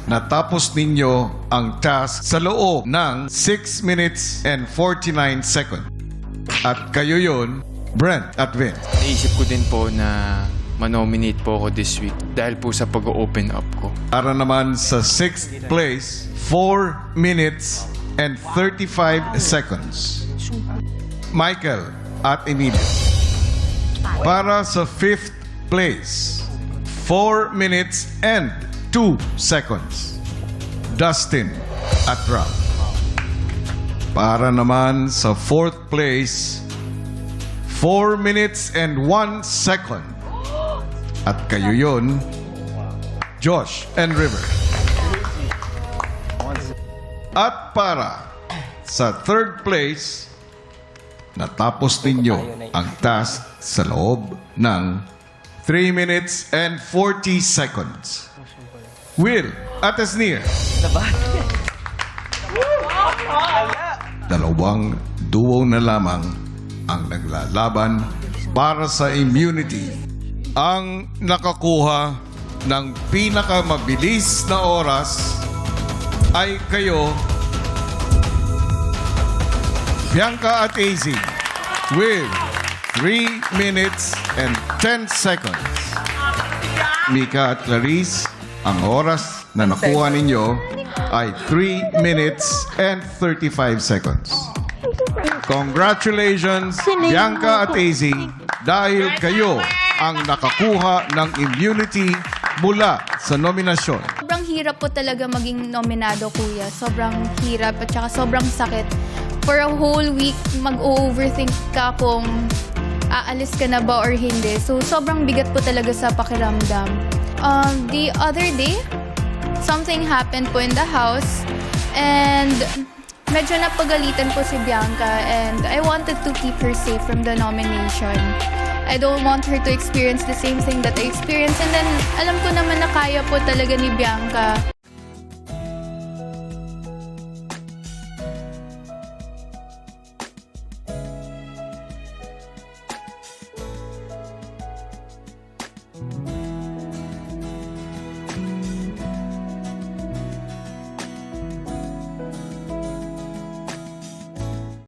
Natapos ninyo ang task sa loob ng 6 minutes and 49 seconds. At kayo yun, Brent at Vince. Naisip ko din po na manominate po ako this week dahil po sa pag-open up ko. Para naman sa 6th place, 4 minutes and 35 seconds. Michael at Emilio. Para sa 5th place, 4 minutes and 2 seconds. Dustin at Ralph. Para naman sa 4th place, 4 minutes and 1 second. At kayo yun, Josh and River. At para sa 3rd place, natapos ninyo ang task sa loob ng 3 minutes and 40 seconds. Will at Asnir. Dalawang duo na lamang ang naglalaban para sa immunity. Ang nakakuha ng pinakamabilis na oras ay kayo, Bianca at AZ, with 3 minutes and 10 seconds. Mika at Clarice, ang oras na nakuha ninyo ay 3 minutes and 35 seconds. Congratulations, Bianca at AZ, dahil kayo ang nakakuha ng immunity mula sa nominasyon. Sobrang hirap po talaga maging nominado, kuya. Sobrang hirap at saka sobrang sakit. For a whole week, mag-overthink ka kung aalis ka na ba or hindi. So, sobrang bigat po talaga sa pakiramdam. The other day, something happened po in the house and medyo napagalitan po si Bianca and I wanted to keep her safe from the nomination. I don't want her to experience the same thing that I experienced and then alam ko naman na kaya po talaga ni Bianca.